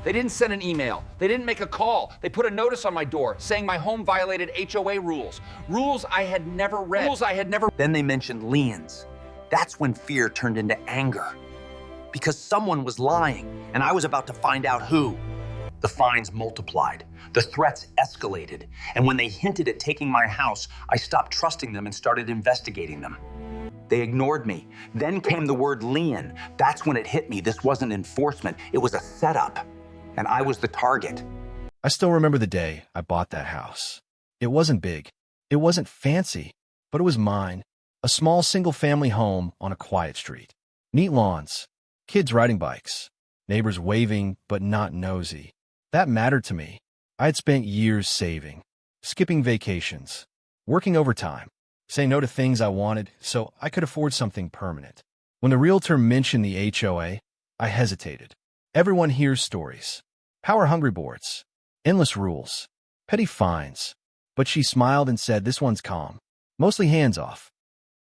They didn't send an email. They didn't make a call. They put a notice on my door saying my home violated HOA rules. Rules I had never read. Rules I had never... Then they mentioned liens. That's when fear turned into anger. Because someone was lying, and I was about to find out who. The fines multiplied. The threats escalated. And when they hinted at taking my house, I stopped trusting them and started investigating them. They ignored me. Then came the word lien. That's when it hit me. This wasn't enforcement. It was a setup. And I was the target. I still remember the day I bought that house. It wasn't big. It wasn't fancy, but it was mine. A small single-family home on a quiet street. Neat lawns. Kids riding bikes. Neighbors waving, but not nosy. That mattered to me. I had spent years saving, skipping vacations, working overtime, saying no to things I wanted so I could afford something permanent. When the realtor mentioned the HOA, I hesitated. Everyone hears stories. Power-hungry boards. Endless rules. Petty fines. But she smiled and said, "This one's calm. Mostly hands-off."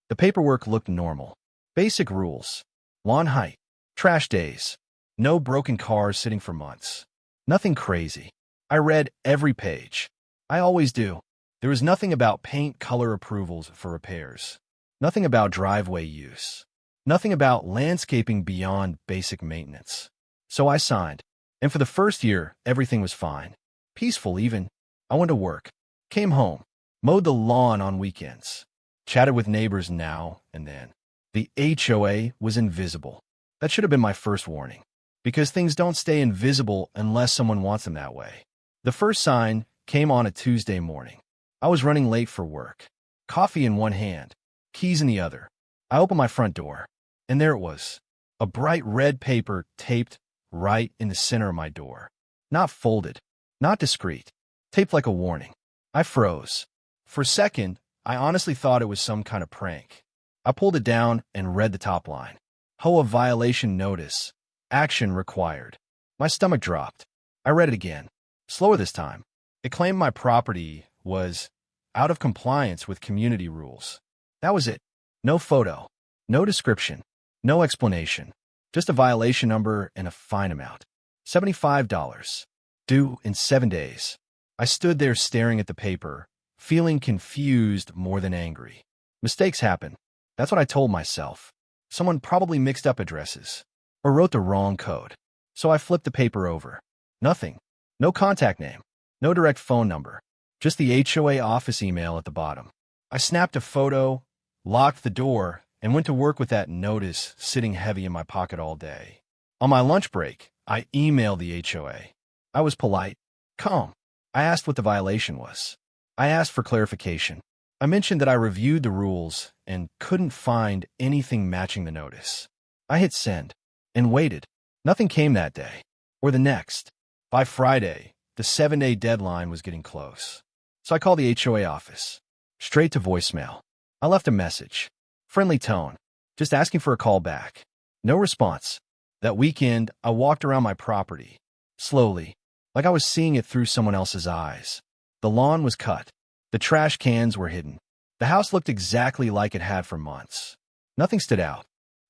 The paperwork looked normal. Basic rules. Lawn height. Trash days. No broken cars sitting for months. Nothing crazy. I read every page. I always do. There was nothing about paint color approvals for repairs. Nothing about driveway use. Nothing about landscaping beyond basic maintenance. So I signed. And for the first year, everything was fine. Peaceful even. I went to work. Came home. Mowed the lawn on weekends. Chatted with neighbors now and then. The HOA was invisible. That should have been my first warning. Because things don't stay invisible unless someone wants them that way. The first sign came on a Tuesday morning. I was running late for work. Coffee in one hand, keys in the other. I opened my front door, and there it was. A bright red paper taped right in the center of my door. Not folded, not discreet, taped like a warning. I froze. For a second, I honestly thought it was some kind of prank. I pulled it down and read the top line. HOA violation notice. Action required. My stomach dropped. I read it again. Slower this time. It claimed my property was out of compliance with community rules. That was it. No photo. No description. No explanation. Just a violation number and a fine amount. $75. Due in 7 days. I stood there staring at the paper, feeling confused more than angry. Mistakes happen. That's what I told myself. Someone probably mixed up addresses. Or wrote the wrong code. So I flipped the paper over. Nothing. No contact name. No direct phone number. Just the HOA office email at the bottom. I snapped a photo, locked the door, and went to work with that notice sitting heavy in my pocket all day. On my lunch break, I emailed the HOA. I was polite, calm. I asked what the violation was. I asked for clarification. I mentioned that I reviewed the rules and couldn't find anything matching the notice. I hit send. And waited. Nothing came that day, or the next. By Friday, the 7-day deadline was getting close. So I called the HOA office. Straight to voicemail. I left a message. Friendly tone. Just asking for a call back. No response. That weekend, I walked around my property. Slowly. Like I was seeing it through someone else's eyes. The lawn was cut. The trash cans were hidden. The house looked exactly like it had for months. Nothing stood out.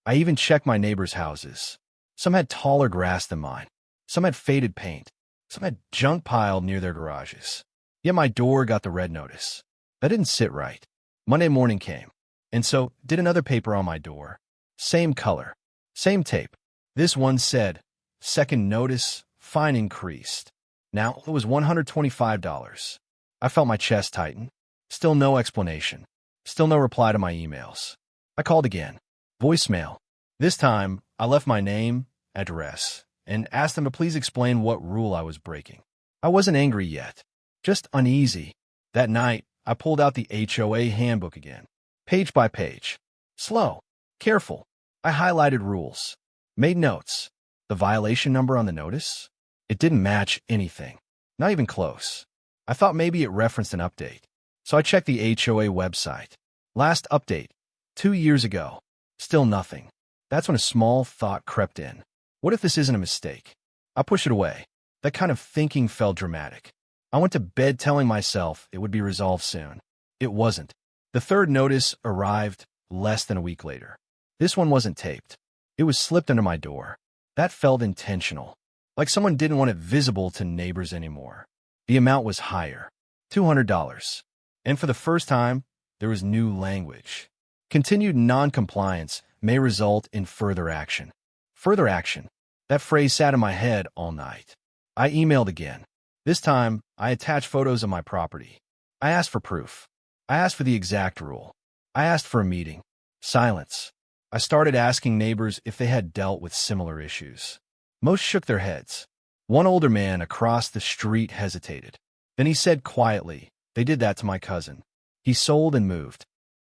I even checked my neighbors' houses. Some had taller grass than mine. Some had faded paint. Some had junk piled near their garages. Yet my door got the red notice. That didn't sit right. Monday morning came, and so did another paper on my door. Same color. Same tape. This one said, "Second notice, fine increased." Now it was $125. I felt my chest tighten. Still no explanation. Still no reply to my emails. I called again. Voicemail. This time, I left my name, address, and asked them to please explain what rule I was breaking. I wasn't angry yet, just uneasy. That night, I pulled out the HOA handbook again, page by page. Slow, careful. I highlighted rules, made notes. The violation number on the notice? It didn't match anything, not even close. I thought maybe it referenced an update. So I checked the HOA website. Last update, 2 years ago. Still nothing. That's when a small thought crept in. What if this isn't a mistake? I pushed it away. That kind of thinking felt dramatic. I went to bed telling myself it would be resolved soon. It wasn't. The third notice arrived less than a week later. This one wasn't taped. It was slipped under my door. That felt intentional. like someone didn't want it visible to neighbors anymore. The amount was higher, $200. And for the first time, there was new language. Continued non-compliance may result in further action. Further action. That phrase sat in my head all night. I emailed again. This time, I attached photos of my property. I asked for proof. I asked for the exact rule. I asked for a meeting. Silence. I started asking neighbors if they had dealt with similar issues. Most shook their heads. One older man across the street hesitated. Then he said quietly, "They did that to my cousin. He sold and moved."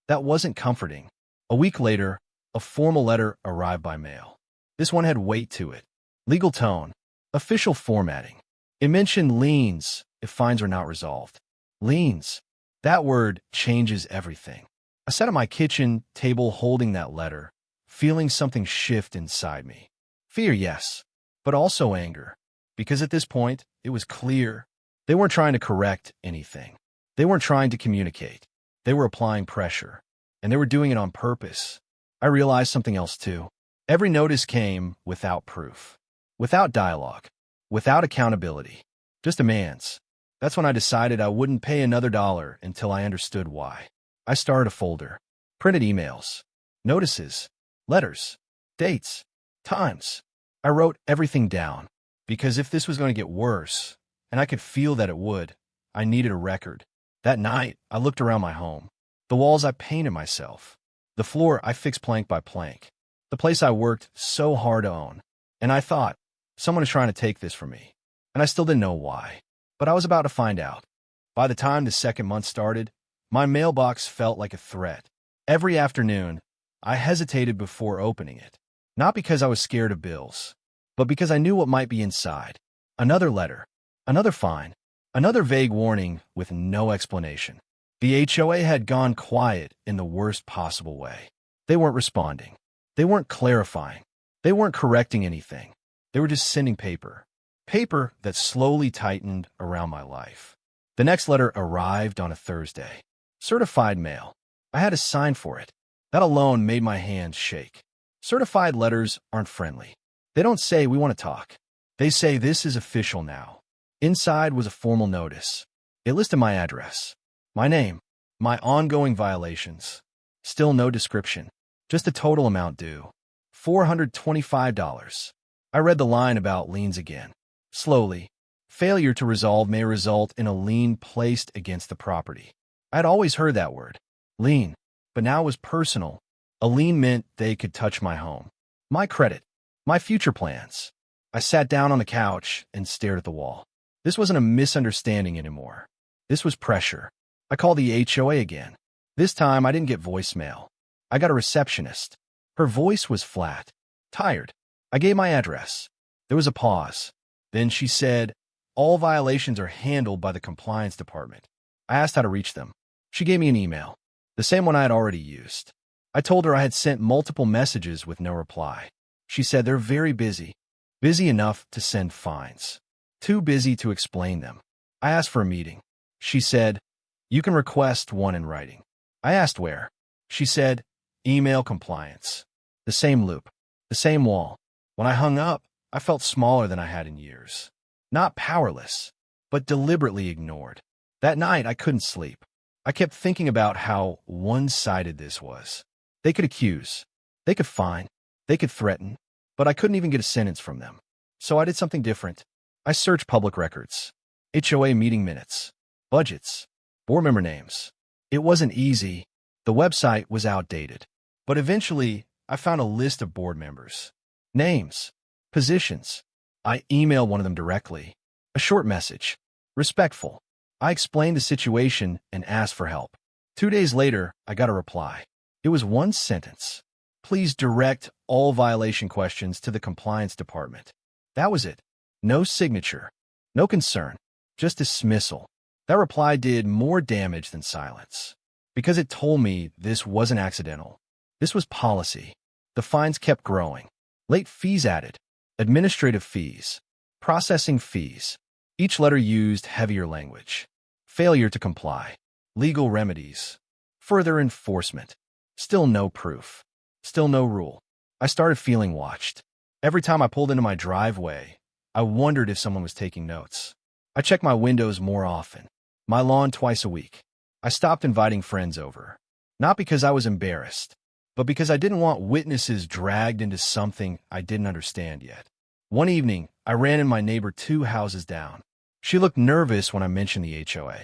That wasn't comforting. A week later, a formal letter arrived by mail. This one had weight to it. Legal tone. Official formatting. It mentioned liens if fines are not resolved. Liens. That word changes everything. I sat at my kitchen table holding that letter, feeling something shift inside me. Fear, yes, but also anger. Because at this point, it was clear. They weren't trying to correct anything. They weren't trying to communicate. They were applying pressure. And they were doing it on purpose. I realized something else too. Every notice came without proof, without dialogue, without accountability, just demands. That's when I decided I wouldn't pay another dollar until I understood why. I started a folder, printed emails, notices, letters, dates, times. I wrote everything down, because if this was going to get worse, and I could feel that it would, I needed a record. That night, I looked around my home. The walls I painted myself. The floor I fixed plank by plank. The place I worked so hard to own. And I thought, someone is trying to take this from me. And I still didn't know why. But I was about to find out. By the time the second month started, my mailbox felt like a threat. Every afternoon, I hesitated before opening it. Not because I was scared of bills, but because I knew what might be inside. Another letter. Another fine. Another vague warning with no explanation. The HOA had gone quiet in the worst possible way. They weren't responding. They weren't clarifying. They weren't correcting anything. They were just sending paper. Paper that slowly tightened around my life. The next letter arrived on a Thursday. Certified mail. I had to sign for it. That alone made my hands shake. Certified letters aren't friendly. They don't say we want to talk. They say this is official now. Inside was a formal notice. It listed my address, my name, my ongoing violations. Still no description. Just the total amount due. $425. I read the line about liens again. Slowly. Failure to resolve may result in a lien placed against the property. I had always heard that word. Lien. But now it was personal. A lien meant they could touch my home. My credit. My future plans. I sat down on the couch and stared at the wall. This wasn't a misunderstanding anymore. This was pressure. I called the HOA again. This time, I didn't get voicemail. I got a receptionist. Her voice was flat, tired. I gave my address. There was a pause. Then she said, "All violations are handled by the compliance department." I asked how to reach them. She gave me an email, the same one I had already used. I told her I had sent multiple messages with no reply. She said they're very busy. Busy enough to send fines. Too busy to explain them. I asked for a meeting. She said, "You can request one in writing." I asked where. She said, "Email compliance." The same loop. The same wall. When I hung up, I felt smaller than I had in years. Not powerless, but deliberately ignored. That night, I couldn't sleep. I kept thinking about how one-sided this was. They could accuse. They could fine. They could threaten. But I couldn't even get a sentence from them. So I did something different. I searched public records. HOA meeting minutes. Budgets. Board member names. It wasn't easy. The website was outdated. But eventually, I found a list of board members. Names. Positions. I emailed one of them directly. A short message. Respectful. I explained the situation and asked for help. 2 days later, I got a reply. It was one sentence. "Please direct all violation questions to the compliance department." That was it. No signature. No concern. Just dismissal. That reply did more damage than silence. Because it told me this wasn't accidental. This was policy. The fines kept growing. Late fees added. Administrative fees. Processing fees. Each letter used heavier language. Failure to comply. Legal remedies. Further enforcement. Still no proof. Still no rule. I started feeling watched. Every time I pulled into my driveway, I wondered if someone was taking notes. I checked my windows more often, my lawn twice a week. I stopped inviting friends over, not because I was embarrassed, but because I didn't want witnesses dragged into something I didn't understand yet. One evening, I ran in my neighbor 2 houses down. She looked nervous when I mentioned the HOA.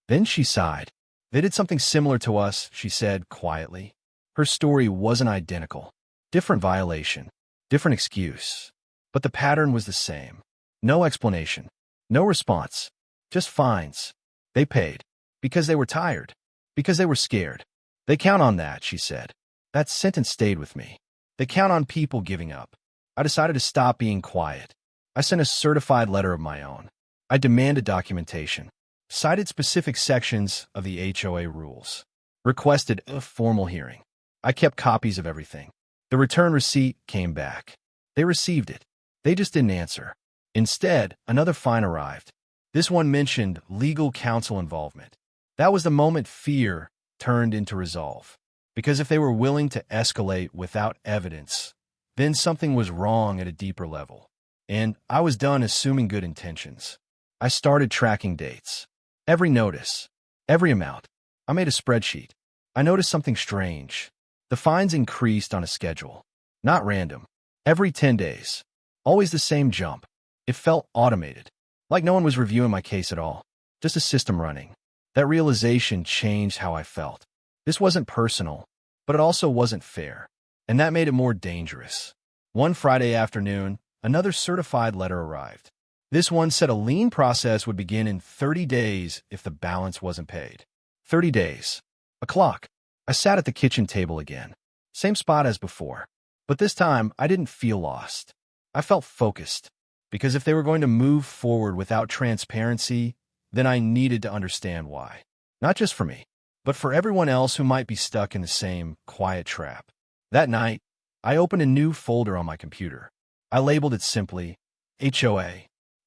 Then she sighed. They did something similar to us, she said quietly. Her story wasn't identical. Different violation, different excuse. But the pattern was the same. No explanation, no response, just fines. They paid because they were tired, because they were scared. They count on that, she said. That sentence stayed with me. They count on people giving up. I decided to stop being quiet. I sent a certified letter of my own. I demanded documentation, cited specific sections of the HOA rules, requested a formal hearing. I kept copies of everything. The return receipt came back. They received it. They just didn't answer. Instead, another fine arrived. This one mentioned legal counsel involvement. That was the moment fear turned into resolve. Because if they were willing to escalate without evidence, then something was wrong at a deeper level. And I was done assuming good intentions. I started tracking dates. Every notice, every amount. I made a spreadsheet. I noticed something strange. The fines increased on a schedule. Not random. Every 10 days. Always the same jump. It felt automated. Like no one was reviewing my case at all. Just a system running. That realization changed how I felt. This wasn't personal, but it also wasn't fair. And that made it more dangerous. One Friday afternoon, another certified letter arrived. This one said a lien process would begin in 30 days if the balance wasn't paid. 30 days. A clock. I sat at the kitchen table again. Same spot as before. But this time, I didn't feel lost. I felt focused. Because if they were going to move forward without transparency, then I needed to understand why. Not just for me, but for everyone else who might be stuck in the same quiet trap. That night, I opened a new folder on my computer. I labeled it simply HOA.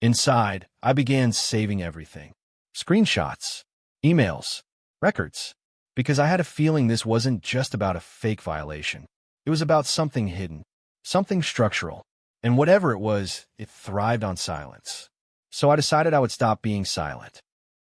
Inside, I began saving everything. Screenshots, emails, records. Because I had a feeling this wasn't just about a fake violation. It was about something hidden, something structural. And whatever it was, it thrived on silence. So I decided I would stop being silent.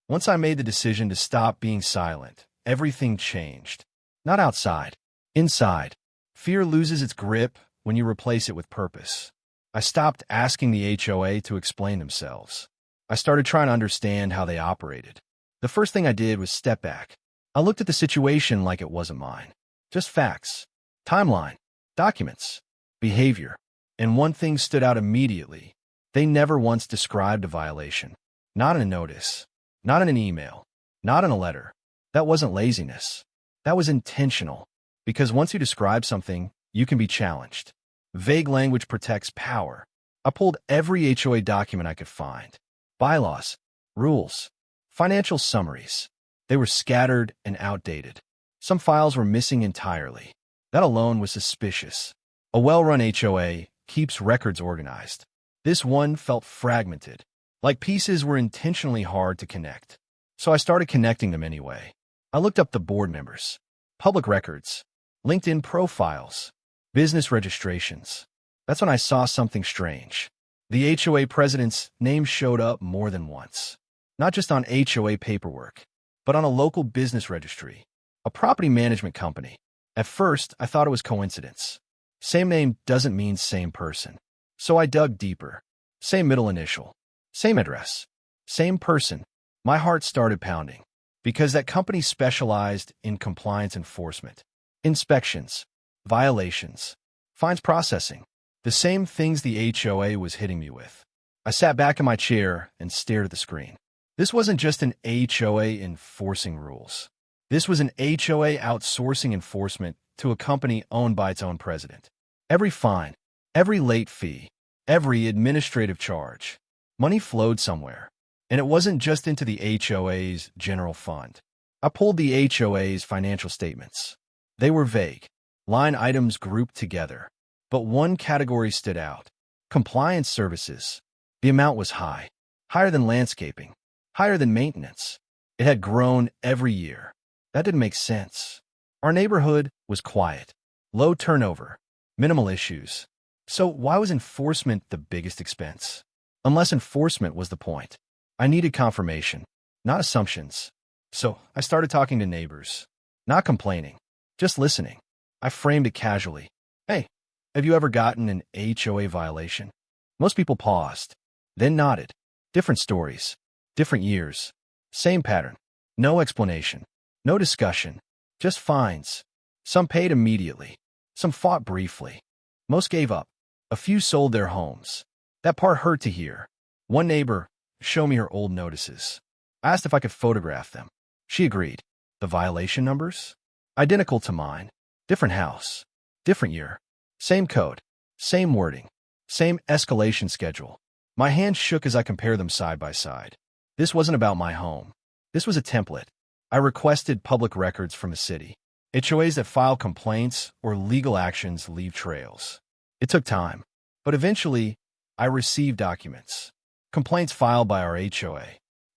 Once I made the decision to stop being silent, everything changed. Not outside, inside. Fear loses its grip when you replace it with purpose. I stopped asking the HOA to explain themselves. I started trying to understand how they operated. The first thing I did was step back. I looked at the situation like it wasn't mine. Just facts, timeline, documents, behavior. And one thing stood out immediately. They never once described a violation. Not in a notice, not in an email, not in a letter. That wasn't laziness. That was intentional. Because once you describe something, you can be challenged. Vague language protects power. I pulled every HOA document I could find. Bylaws, rules, financial summaries. They were scattered and outdated. Some files were missing entirely. That alone was suspicious. A well-run HOA keeps records organized. This one felt fragmented, like pieces were intentionally hard to connect. So I started connecting them anyway. I looked up the board members, public records, LinkedIn profiles, business registrations. That's when I saw something strange. The HOA president's name showed up more than once. Not just on HOA paperwork, but on a local business registry, a property management company. At first, I thought it was coincidence. Same name doesn't mean same person. So I dug deeper. Same middle initial. Same address. Same person. My heart started pounding. Because that company specialized in compliance enforcement. Inspections. Violations. Fines processing. The same things the HOA was hitting me with. I sat back in my chair and stared at the screen. This wasn't just an HOA enforcing rules. This was an HOA outsourcing enforcement to a company owned by its own president. Every fine, every late fee, every administrative charge, money flowed somewhere. And it wasn't just into the HOA's general fund. I pulled the HOA's financial statements. They were vague, line items grouped together. But one category stood out. Compliance services. The amount was high, higher than landscaping, higher than maintenance. It had grown every year. That didn't make sense. Our neighborhood was quiet, low turnover, minimal issues. So why was enforcement the biggest expense? unless enforcement was the point. I needed confirmation, not assumptions. So I started talking to neighbors, not complaining, just listening. I framed it casually. Hey, have you ever gotten an HOA violation? Most people paused, then nodded. Different stories, different years, same pattern. No explanation, no discussion, just fines. Some paid immediately, some fought briefly. Most gave up. A few sold their homes. That part hurt to hear. One neighbor showed me her old notices. I asked if I could photograph them. She agreed. The violation numbers? Identical to mine. Different house. Different year. Same code. Same wording. Same escalation schedule. My hands shook as I compared them side by side. This wasn't about my home. This was a template. I requested public records from the city. HOAs that file complaints or legal actions leave trails. It took time, but eventually I received documents. Complaints filed by our HOA,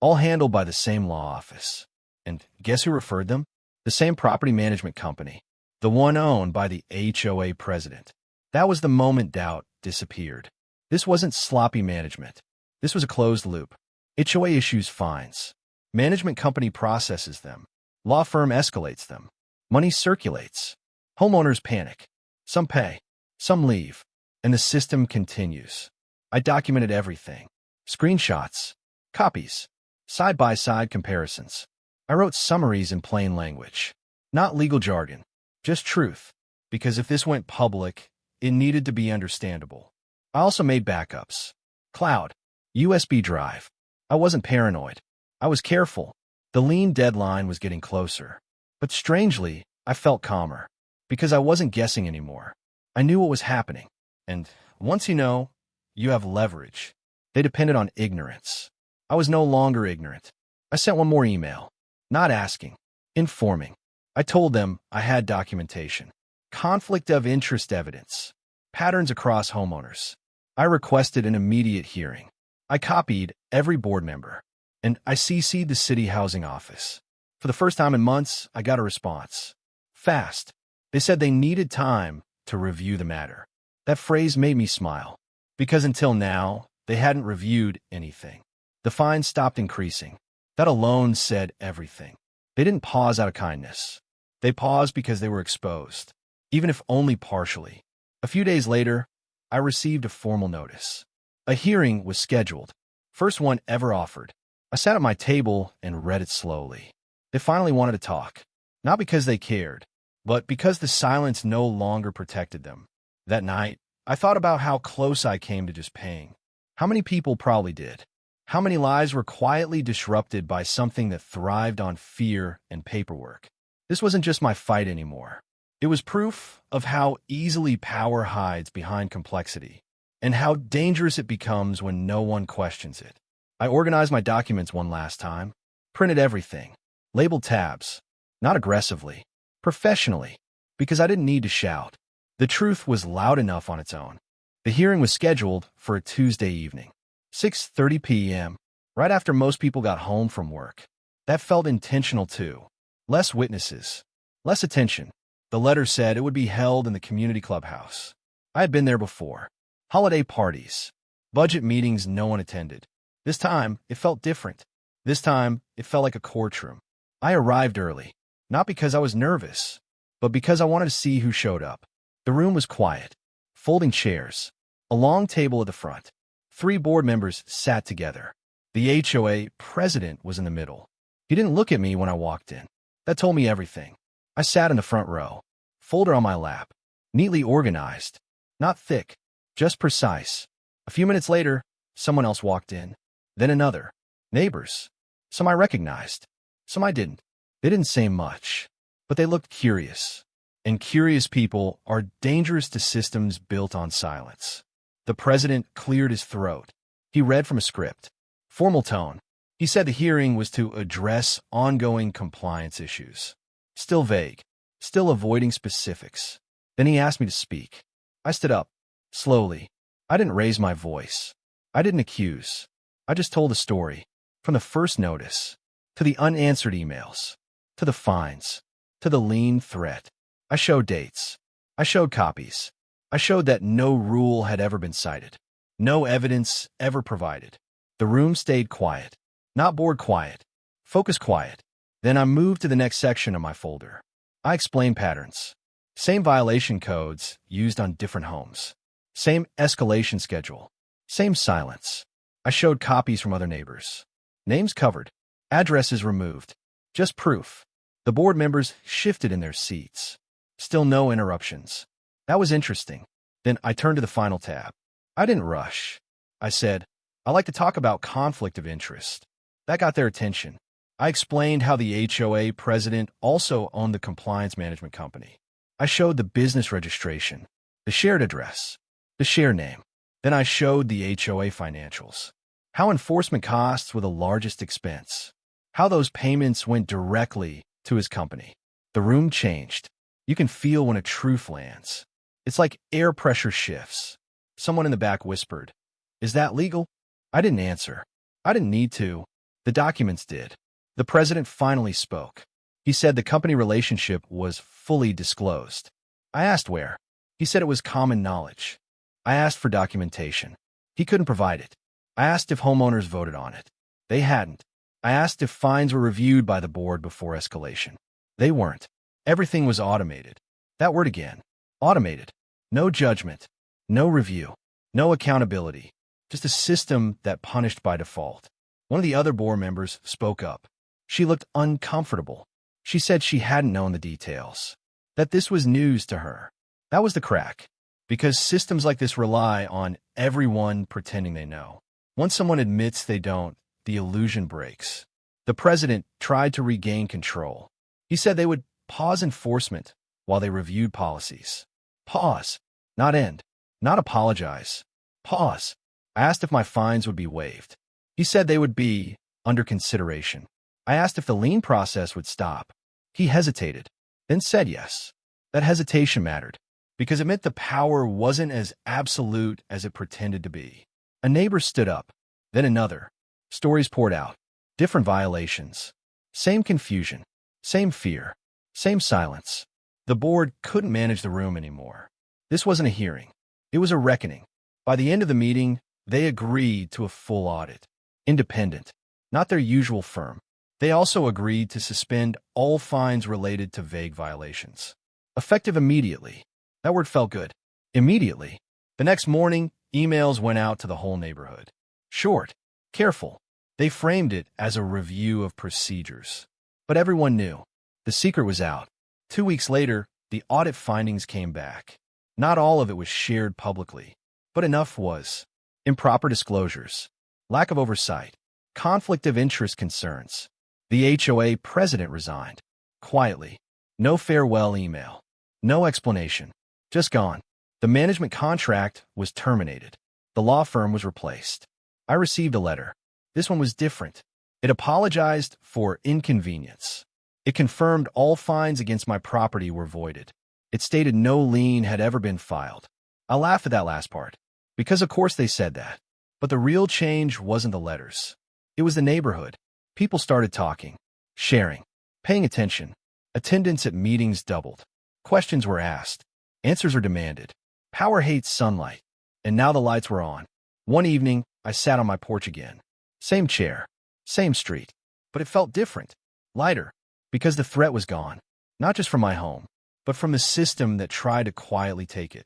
all handled by the same law office. And guess who referred them? The same property management company, the one owned by the HOA president. That was the moment doubt disappeared. This wasn't sloppy management. This was a closed loop. HOA issues fines. Management company processes them. Law firm escalates them. Money circulates. Homeowners panic. Some pay. Some leave. And the system continues. I documented everything. Screenshots. Copies. Side-by-side comparisons. I wrote summaries in plain language. Not legal jargon. Just truth. Because if this went public, it needed to be understandable. I also made backups. Cloud. USB drive. I wasn't paranoid. I was careful. The lien deadline was getting closer. But strangely, I felt calmer. Because I wasn't guessing anymore. I knew what was happening. And once you know, you have leverage. They depended on ignorance. I was no longer ignorant. I sent one more email. Not asking. Informing. I told them I had documentation. Conflict of interest evidence. Patterns across homeowners. I requested an immediate hearing. I copied every board member. And I CC'd the city housing office. For the first time in months, I got a response. Fast. They said they needed time to review the matter. That phrase made me smile. Because until now, they hadn't reviewed anything. The fines stopped increasing. That alone said everything. They didn't pause out of kindness. They paused because they were exposed, even if only partially. A few days later, I received a formal notice. A hearing was scheduled. First one ever offered. I sat at my table and read it slowly. They finally wanted to talk. Not because they cared, but because the silence no longer protected them. That night, I thought about how close I came to just paying. How many people probably did. How many lives were quietly disrupted by something that thrived on fear and paperwork. This wasn't just my fight anymore. It was proof of how easily power hides behind complexity, and how dangerous it becomes when no one questions it. I organized my documents one last time, printed everything, labeled tabs, not aggressively, professionally, because I didn't need to shout. The truth was loud enough on its own. The hearing was scheduled for a Tuesday evening, 6:30 p.m., right after most people got home from work. That felt intentional too. Less witnesses, less attention. The letter said it would be held in the community clubhouse. I had been there before. Holiday parties, budget meetings no one attended. This time, it felt different. This time, it felt like a courtroom. I arrived early, not because I was nervous, but because I wanted to see who showed up. The room was quiet. Folding chairs, a long table at the front. 3 board members sat together. The HOA president was in the middle. He didn't look at me when I walked in. That told me everything. I sat in the front row, folder on my lap, neatly organized, not thick, just precise. A few minutes later, someone else walked in, then another. Neighbors. Some I recognized, some I didn't. They didn't say much, but they looked curious. And curious people are dangerous to systems built on silence. The president cleared his throat. He read from a script. Formal tone. He said the hearing was to address ongoing compliance issues. Still vague. Still avoiding specifics. Then he asked me to speak. I stood up. Slowly. I didn't raise my voice. I didn't accuse. I just told a story. From the first notice, to the unanswered emails, to the fines, to the lien threat. I showed dates. I showed copies. I showed that no rule had ever been cited. No evidence ever provided. The room stayed quiet. Not bored quiet. Focus quiet. Then I moved to the next section of my folder. I explained patterns. Same violation codes used on different homes. Same escalation schedule. Same silence. I showed copies from other neighbors. Names covered. Addresses removed. Just proof. The board members shifted in their seats. Still no interruptions. That was interesting. Then I turned to the final tab. I didn't rush. I said, I like to talk about conflict of interest. That got their attention. I explained how the HOA president also owned the compliance management company. I showed the business registration, the shared address, the share name. Then I showed the HOA financials. How enforcement costs were the largest expense. How those payments went directly to his company. The room changed. You can feel when a truth lands. It's like air pressure shifts. Someone in the back whispered, "Is that legal?" I didn't answer. I didn't need to. The documents did. The president finally spoke. He said the company relationship was fully disclosed. I asked where. He said it was common knowledge. I asked for documentation. He couldn't provide it. I asked if homeowners voted on it. They hadn't. I asked if fines were reviewed by the board before escalation. They weren't. Everything was automated. That word again. Automated. No judgment. No review. No accountability. Just a system that punished by default. One of the other board members spoke up. She looked uncomfortable. She said she hadn't known the details. That this was news to her. That was the crack. Because systems like this rely on everyone pretending they know. Once someone admits they don't, the illusion breaks. The president tried to regain control. He said they would pause enforcement while they reviewed policies. Pause. Not end. Not apologize. Pause. I asked if my fines would be waived. He said they would be under consideration. I asked if the lien process would stop. He hesitated, then said yes. That hesitation mattered, because it meant the power wasn't as absolute as it pretended to be. A neighbor stood up, then another. Stories poured out. Different violations. Same confusion. Same fear. Same silence. The board couldn't manage the room anymore. This wasn't a hearing. It was a reckoning. By the end of the meeting, they agreed to a full audit. Independent. Not their usual firm. They also agreed to suspend all fines related to vague violations. Effective immediately. That word felt good. Immediately. The next morning, emails went out to the whole neighborhood. Short. Careful. They framed it as a review of procedures. But everyone knew. The secret was out. 2 weeks later, the audit findings came back. Not all of it was shared publicly, but enough was. Improper disclosures. Lack of oversight. Conflict of interest concerns. The HOA president resigned. Quietly. No farewell email. No explanation. Just gone. The management contract was terminated. The law firm was replaced. I received a letter. This one was different. It apologized for inconvenience. It confirmed all fines against my property were voided. It stated no lien had ever been filed. I laughed at that last part, because of course they said that. But the real change wasn't the letters. It was the neighborhood. People started talking, sharing, paying attention. Attendance at meetings doubled. Questions were asked. Answers were demanded. Power hates sunlight. And now the lights were on. One evening, I sat on my porch again. Same chair, same street. But it felt different, lighter, because the threat was gone. Not just from my home, but from the system that tried to quietly take it.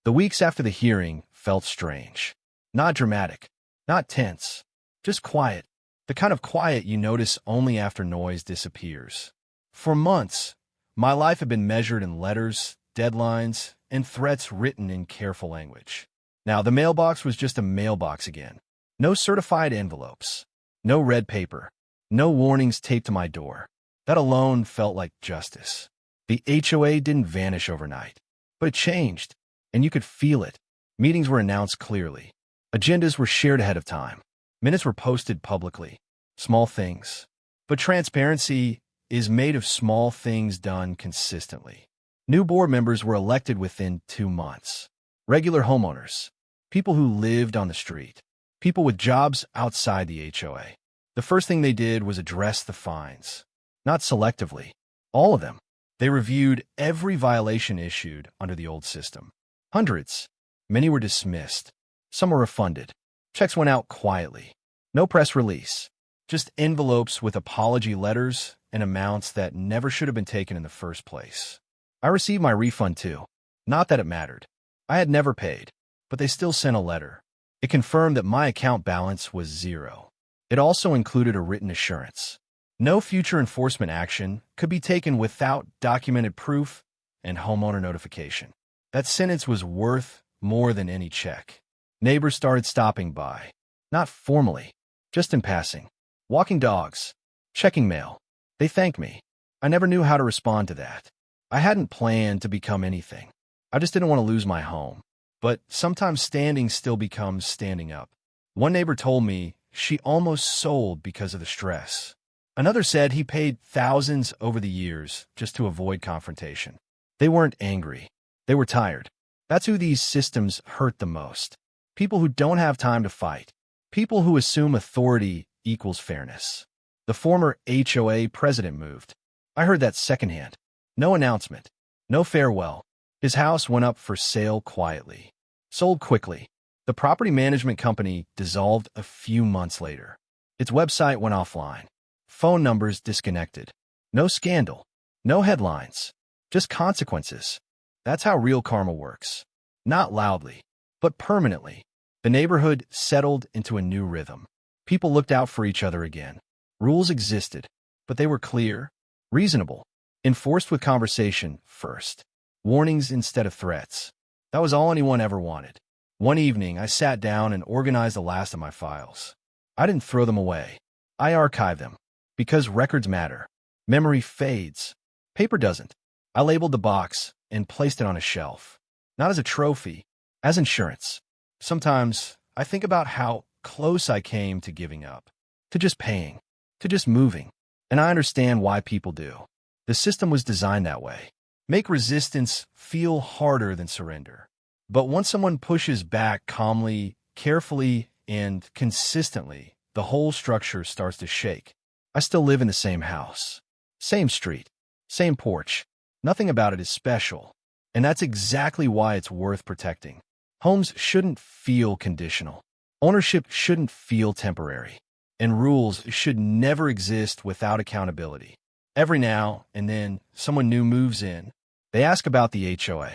The weeks after the hearing felt strange. Not dramatic, not tense, just quiet. The kind of quiet you notice only after noise disappears. For months, my life had been measured in letters, deadlines, and threats written in careful language. Now, the mailbox was just a mailbox again. No certified envelopes. No red paper. No warnings taped to my door. That alone felt like justice. The HOA didn't vanish overnight, but it changed, and you could feel it. Meetings were announced clearly. Agendas were shared ahead of time. Minutes were posted publicly. Small things. But transparency is made of small things done consistently. New board members were elected within 2 months. Regular homeowners. People who lived on the street. People with jobs outside the HOA. The first thing they did was address the fines. Not selectively. All of them. They reviewed every violation issued under the old system. Hundreds. Many were dismissed. Some were refunded. Checks went out quietly. No press release. Just envelopes with apology letters and amounts that never should have been taken in the first place. I received my refund too. Not that it mattered. I had never paid, but they still sent a letter. It confirmed that my account balance was zero. It also included a written assurance. No future enforcement action could be taken without documented proof and homeowner notification. That sentence was worth more than any check. Neighbors started stopping by. Not formally, just in passing. Walking dogs. Checking mail. They thanked me. I never knew how to respond to that. I hadn't planned to become anything. I just didn't want to lose my home. But sometimes standing still becomes standing up. One neighbor told me she almost sold because of the stress. Another said he paid thousands over the years just to avoid confrontation. They weren't angry. They were tired. That's who these systems hurt the most. People who don't have time to fight. People who assume authority equals fairness. The former HOA president moved. I heard that secondhand. No announcement. No farewell. His house went up for sale quietly. Sold quickly. The property management company dissolved a few months later. Its website went offline. Phone numbers disconnected. No scandal. No headlines. Just consequences. That's how real karma works. Not loudly, but permanently. The neighborhood settled into a new rhythm. People looked out for each other again. Rules existed, but they were clear, reasonable, enforced with conversation first. Warnings instead of threats. That was all anyone ever wanted. One evening, I sat down and organized the last of my files. I didn't throw them away. I archived them. Because records matter. Memory fades. Paper doesn't. I labeled the box and placed it on a shelf. Not as a trophy, as insurance. Sometimes I think about how close I came to giving up. To just paying. To just moving. And I understand why people do. The system was designed that way. Make resistance feel harder than surrender. But once someone pushes back calmly, carefully, and consistently, the whole structure starts to shake. I still live in the same house. Same street. Same porch. Nothing about it is special. And that's exactly why it's worth protecting. Homes shouldn't feel conditional. Ownership shouldn't feel temporary. And rules should never exist without accountability. Every now and then, someone new moves in. They ask about the HOA.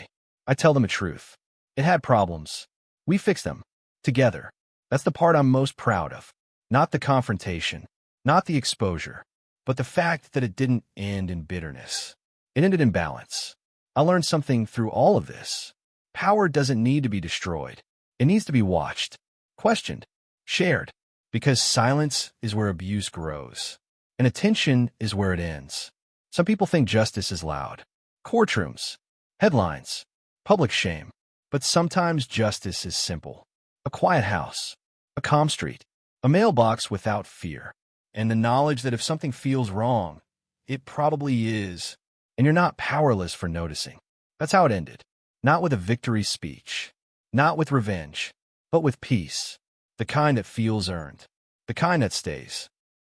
I tell them the truth. It had problems. We fixed them. Together. That's the part I'm most proud of. Not the confrontation. Not the exposure. But the fact that it didn't end in bitterness. It ended in balance. I learned something through all of this. Power doesn't need to be destroyed. It needs to be watched, questioned, shared. Because silence is where abuse grows. And attention is where it ends. Some people think justice is loud. Courtrooms, headlines, public shame. But sometimes justice is simple. A quiet house, a calm street, a mailbox without fear, and the knowledge that if something feels wrong, it probably is, and you're not powerless for noticing. That's how it ended. Not with a victory speech, not with revenge, but with peace. The kind that feels earned, the kind that stays.